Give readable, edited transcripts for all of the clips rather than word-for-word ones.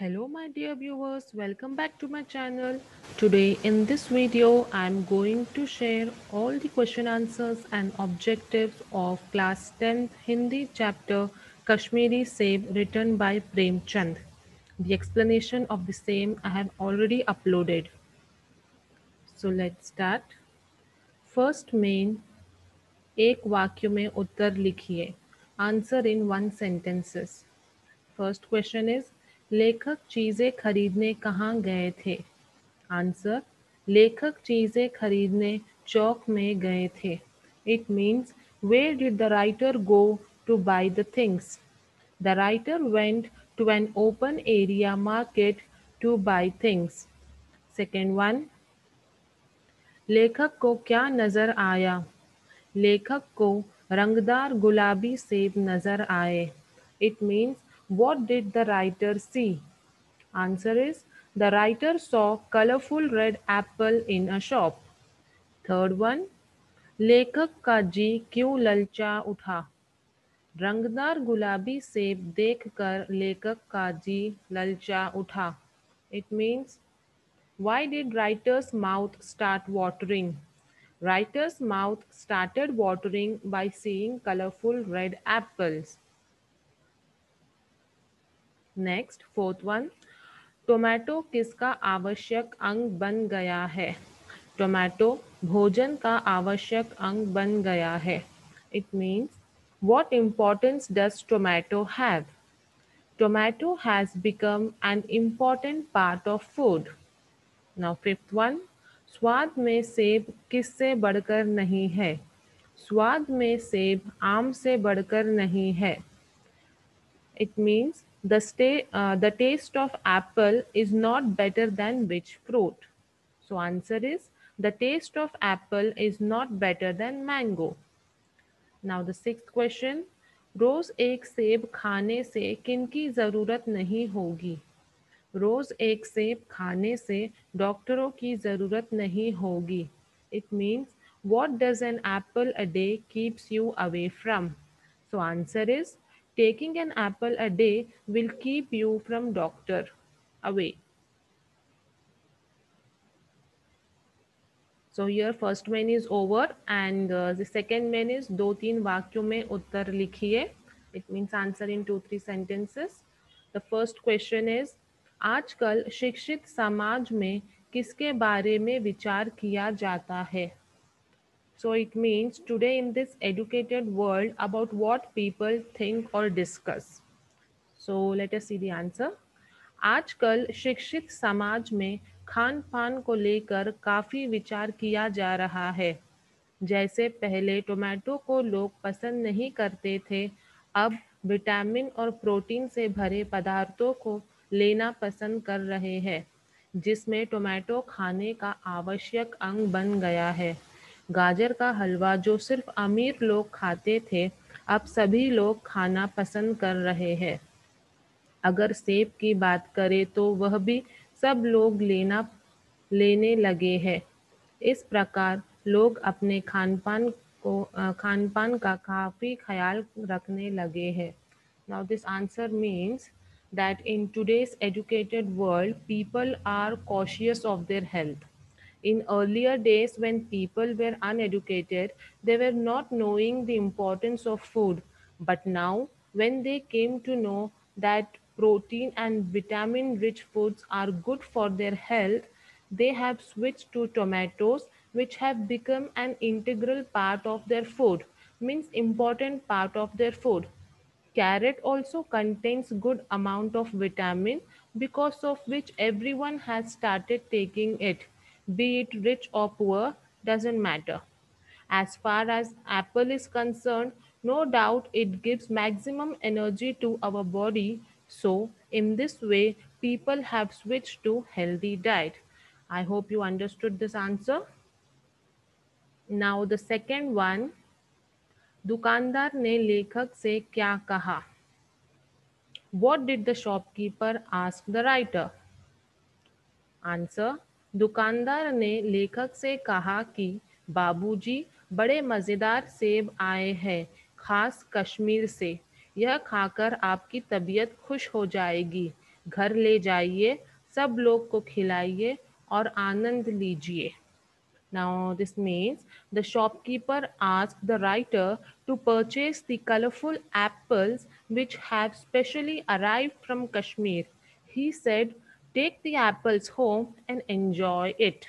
Hello my dear viewers, welcome back to my channel. Today in this video I am going to share all the question answers and objectives of class 10th Hindi chapter Kashmiri Seb written by Prem Chand. The explanation of the same I have already uploaded. So let's start. First main, एक वाक्य में उत्तर लिखिए. Answer in one sentences. First question is लेखक चीजें खरीदने कहाँ गए थे. आंसर, लेखक चीजें खरीदने चौक में गए थे. It means where did the writer go to buy the things. The writer went to an open area market to buy things. Second one, लेखक को क्या नजर आया. लेखक को रंगदार गुलाबी सेब नजर आए. It means what did the writer see? Answer is the writer saw colorful red apple in a shop. Third one, लेखक का जी क्यों ललचा उठा. रंगदार गुलाबी सेब देखकर लेखक का जी ललचा उठा. It means why did writer's mouth start watering? Writer's mouth started watering by seeing colorful red apples. Next, fourth one, tomato किसका आवश्यक अंग बन गया है. टोमेटो भोजन का आवश्यक अंग बन गया है. It means what importance does tomato have? Tomato has become an important part of food. Now fifth one, स्वाद में सेब किससे बढ़कर नहीं है. स्वाद में सेब आम से बढ़कर नहीं है. It means the taste of apple is not better than which fruit. So answer is the taste of apple is not better than mango. Now the sixth question, रोज एक सेब खाने से किनकी ज़रूरत नहीं होगी. रोज एक सेब खाने से डॉक्टरों की ज़रूरत नहीं होगी. It means what does an apple a day keeps you away from? So answer is taking an apple a day will keep you from doctor away. So here first main is over and the second main is दो तीन वाक्यों में उत्तर लिखिए. It means answer in 2-3 sentences. The first question is आजकल शिक्षित समाज में किसके बारे में विचार किया जाता है. So it means today in this educated world about what people think or discuss. So let us see the answer. आजकल शिक्षित समाज में खान पान को लेकर काफ़ी विचार किया जा रहा है. जैसे पहले टोमेटो को लोग पसंद नहीं करते थे, अब विटामिन और प्रोटीन से भरे पदार्थों को लेना पसंद कर रहे हैं, जिसमें टोमेटो खाने का आवश्यक अंग बन गया है. गाजर का हलवा जो सिर्फ अमीर लोग खाते थे, अब सभी लोग खाना पसंद कर रहे हैं. अगर सेब की बात करें तो वह भी सब लोग लेने लगे हैं. इस प्रकार लोग अपने खान पान का काफ़ी ख्याल रखने लगे हैं. Now this answer means that in today's educated world, people are cautious of their health. In earlier days, when people were uneducated, they were not knowing the importance of food. But now, when they came to know that protein and vitamin rich foods are good for their health, they have switched to tomatoes, which have become an integral part of their food, means important part of their food. Carrot also contains good amount of vitamin because of which everyone has started taking it. Be it rich or poor, doesn't matter. As far as apple is concerned, no doubt it gives maximum energy to our body. So in this way, people have switched to healthy diet. I hope you understood this answer. Now the second one, दुकानदार ने लेखक से क्या कहा. What did the shopkeeper ask the writer? Answer, दुकानदार ने लेखक से कहा कि बाबूजी बड़े मज़ेदार सेब आए हैं, खास कश्मीर से. यह खाकर आपकी तबीयत खुश हो जाएगी. घर ले जाइए, सब लोग को खिलाइए और आनंद लीजिए. Now, this means the shopkeeper asked the writer to purchase the colorful apples which have specially arrived from Kashmir. He said, take the apples home and enjoy it.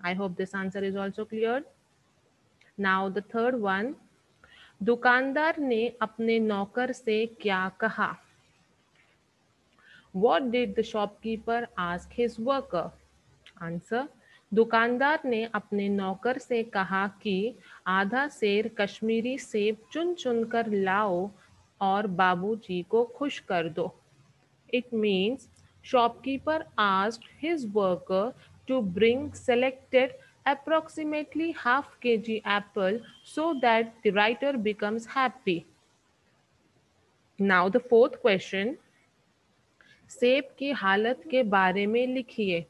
I hope this answer is also clear. Now, the third one. दुकानदार ने अपने नौकर से क्या कहा? What did the shopkeeper ask his worker? Answer. दुकानदार ने अपने नौकर से कहा कि आधा सेर कश्मीरी सेब चुन चुन कर लाओ और बाबूजी को खुश कर दो. It means shopkeeper asked his worker to bring selected approximately half kg apple so that the writer becomes happy. Now the fourth question. सेब की हालत के बारे में लिखिए.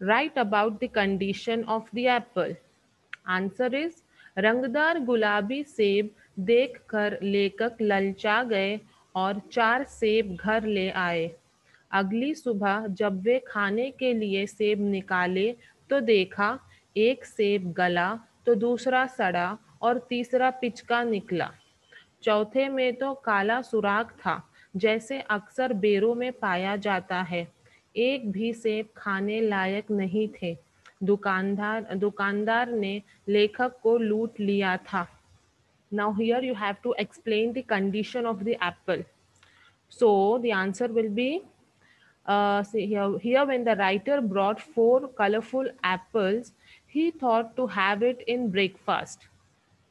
Write about the condition of the apple. Answer is रंगदार गुलाबी सेब देखकर लेखक ललचा गए और 4 सेब घर ले आए. अगली सुबह जब वे खाने के लिए सेब निकाले तो देखा एक सेब गला तो दूसरा सड़ा और तीसरा पिचका निकला. चौथे में तो काला सुराख था जैसे अक्सर बेरों में पाया जाता है. एक भी सेब खाने लायक नहीं थे. दुकानदार ने लेखक को लूट लिया था. Now here you have to explain the condition of the apple. So the answer will be see here when the writer brought 4 colorful apples, he thought to have it in breakfast.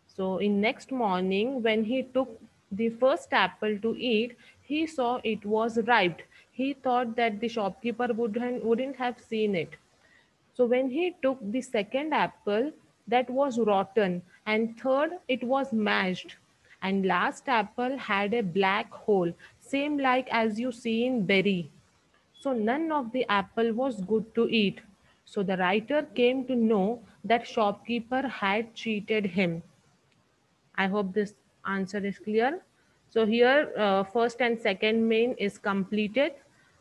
So in next morning, when he took the first apple to eat, he saw it was ripe. He thought that the shopkeeper wouldn't have seen it. So when he took the second apple, that was rotten, and third, it was mashed. And last apple had a black hole, same like as you see in berry. So none of the apple was good to eat. So the writer came to know that shopkeeper had cheated him. I hope this answer is clear. So here first and second main is completed.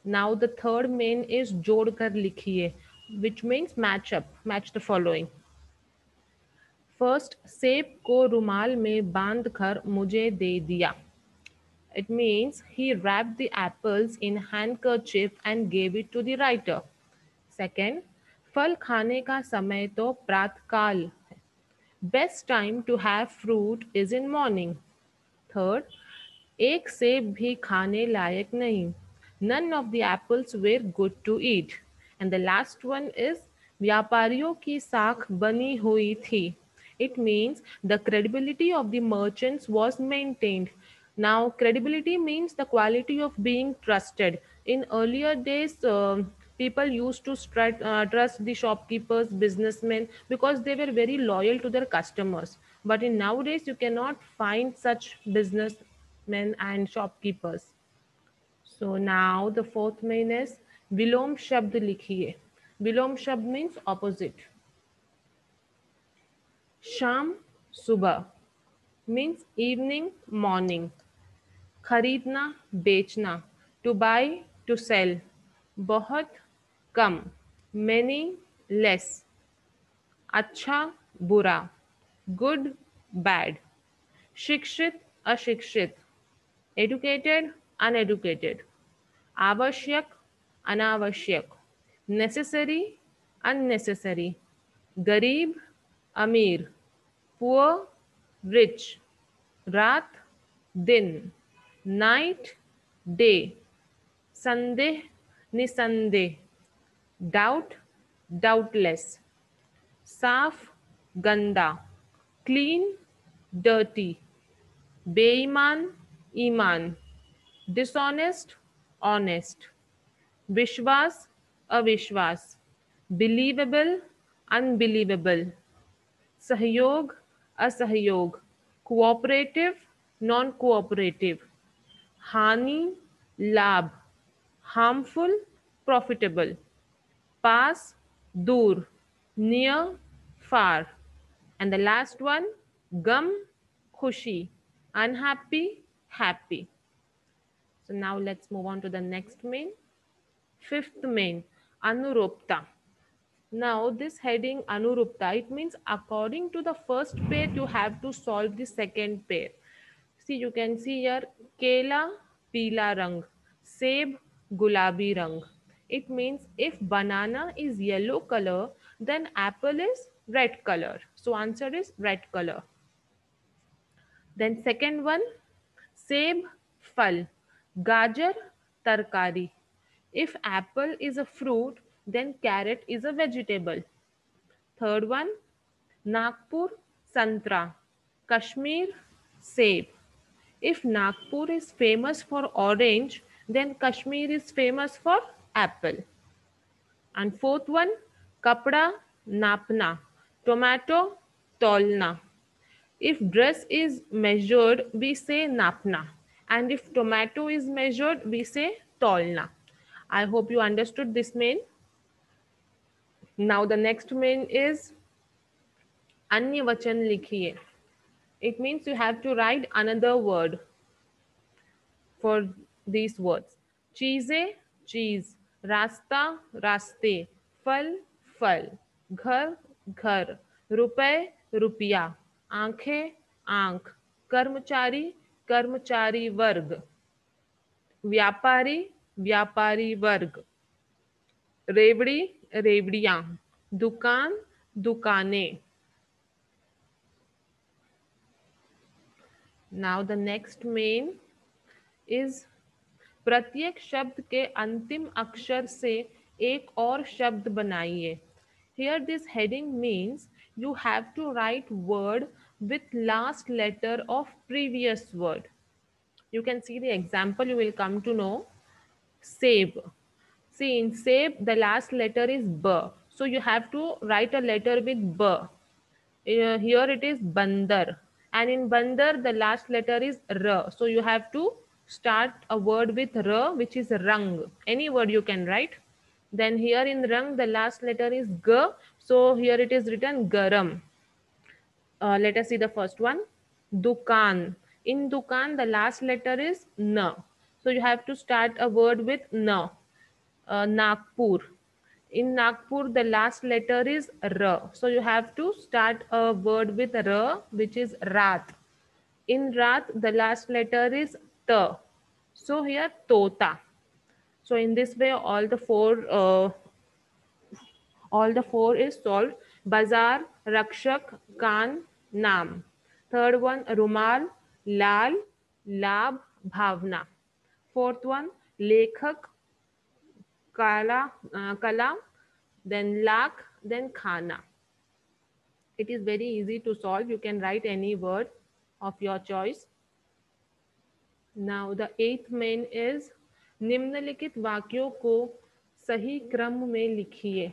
Now the third main is जोड़ कर लिखिए, which means match the following. First, सेब को रुमाल में बांध कर मुझे दे दिया. It means he wrapped the apples in handkerchief and gave it to the writer. Second, फल खाने का समय तो प्रातःकाल. Best time to have fruit is in morning. Third, एक सेब भी खाने लायक नहीं. None of the apples were good to eat. And the last one is व्यापारियों की साख बनी हुई थी. It means the credibility of the merchants was maintained. Now, credibility means the quality of being trusted. In earlier days, people used to trust the shopkeepers, businessmen, because they were very loyal to their customers. But in nowadays, you cannot find such businessmen and shopkeepers. So now the fourth main is विलोम शब्द लिखिए. विलोम शब्द means opposite. शाम सुबह means evening, morning. खरीदना बेचना, to buy, to sell. बहुत कम, many, less. अच्छा बुरा, good, bad. शिक्षित अशिक्षित, educated, uneducated. आवश्यक अनावश्यक, necessary, unnecessary. गरीब अमीर, poor, rich. रात दिन, night, day. संदेह निसंदेह, doubt, doubtless. साफ गंदा, clean, dirty. बेईमान ईमान, dishonest, honest. विश्वास अविश्वास, believable, unbelievable. सहयोग असहयोग, cooperative, non-cooperative. हानि लाभ, harmful, profitable. पास दूर, near, far. And the last one, gum खुशी, unhappy, happy. So now let's move on to the next main. Fifth main, Anurupta. Now this heading Anurupta, it means according to the first pair, you have to solve the second pair. See, you can see here, Kela, Pila Rang, Seb, Gulabi Rang. It means if banana is yellow color, then apple is red color. So answer is red color. Then second one, Seb, Fal, Gajar, Tarkari. If apple is a fruit, then carrot is a vegetable. Third one, Nagpur, Santra, Kashmir, Seb. If Nagpur is famous for orange, then Kashmir is famous for apple. And fourth one, Kapda, Napna, tomato, Tolna. If dress is measured, we say Napna. And if tomato is measured, we say Tolna. I hope you understood this main. Now the next main is Anya Vachan Likhiye. It means you have to write another word for these words. Cheeze, cheese. Rasta, raste. Fal, fal. Ghar, ghar. रुपए, रुपया. आंखें, आंख. कर्मचारी, कर्मचारी वर्ग. व्यापारी, व्यापारी वर्ग. रेवड़ी, रेवड़ियां. दुकान, दुकानें. Now the next main is प्रत्येक शब्द के अंतिम अक्षर से एक और शब्द बनाइए. Here this heading means you have to write word with last letter of previous word. You can see the example, you will come to know. Save. See, in save the last letter is B. So you have to write a letter with B. Here it is bandar, and in bandar the last letter is r, so you have to start a word with r, which is rang. Any word you can write. Then here in rang the last letter is g, so here it is written garam. Let us see the first one. Dukan. In dukan the last letter is n, so you have to start a word with n. Nagpur. In Nagpur, the last letter is R. So you have to start a word with R, which is Rat. In Rat, the last letter is T. So here Tota. So in this way, all the four is solved. Bazar, Rakshak, Kan, Nam. Third one, Rumal, Lal, Lab, Bhavna. Fourth one, Lekhak, Kala, then Lak, then Khana. It is very easy to solve. You can write any word of your choice. Now the eighth main is निम्नलिखित वाक्यों को सही क्रम में लिखिए.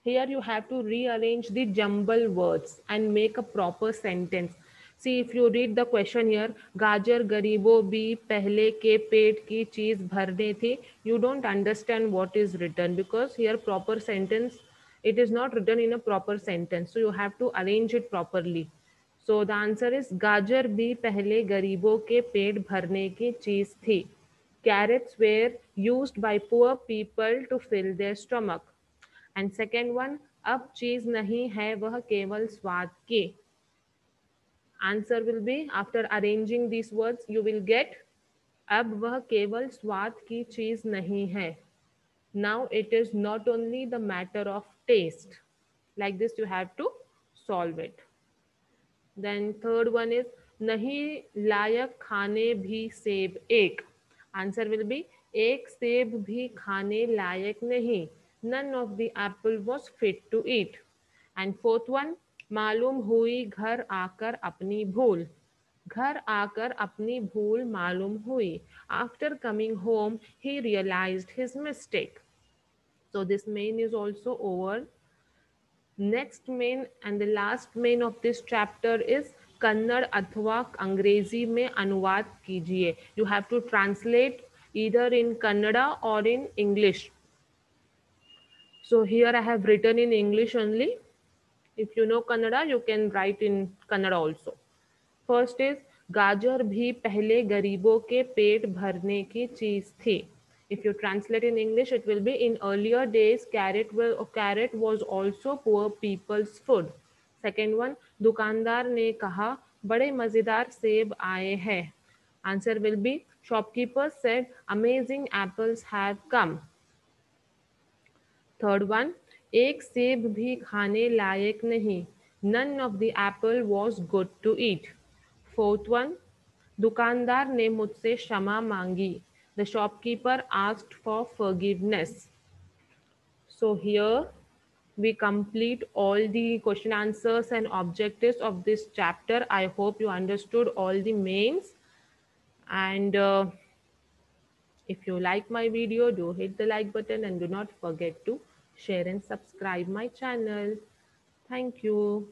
Here you have to rearrange the jumble words and make a proper sentence. See, if you read the question here, गाजर गरीबों भी पहले के पेट की चीज भरने थी. You don't understand what is written because here proper sentence, it is not written in a proper sentence. So you have to arrange it properly. So the answer is गाजर भी पहले गरीबों के पेट भरने की चीज थी. Carrots were used by poor people to fill their stomach. And second one, अब चीज नहीं है वह केवल स्वाद की. Answer will be, after arranging these words, you will get अब वह केवल स्वाद की चीज नहीं है. Now it is not only the matter of taste. Like this you have to solve it. Then third one is नहीं लायक खाने भी सेब एक. Answer will be एक सेब भी खाने लायक नहीं. None of the apple was fit to eat. And fourth one, मालूम हुई घर आकर अपनी भूल. घर आकर अपनी भूल मालूम हुई. After coming home, he realized his mistake. So this main is also over. Next main and the last main of this chapter is Kannada अथवा अंग्रेजी में अनुवाद कीजिए. You have to translate either in Kannada or in English. So here I have written in English only. If you know Kannada, you can write in Kannada also. First is गाजर भी पहले गरीबों के पेट भरने की चीज थी. If you translate in English, it will be in earlier days, carrot was also poor people's food. Second one, दुकानदार ने कहा बड़े मजेदार सेब आए हैं. Answer will be shopkeeper said amazing apples have come. Third one, एक सेब भी खाने लायक नहीं. None of the apple was good to eat. Fourth one, दुकानदार ने मुझसे क्षमा मांगी. The shopkeeper asked for forgiveness. So here we complete all the question answers and objectives of this chapter. I hope you understood all the mains. And if you like my video, do hit the like button and do not forget to share and subscribe my channel. Thank you.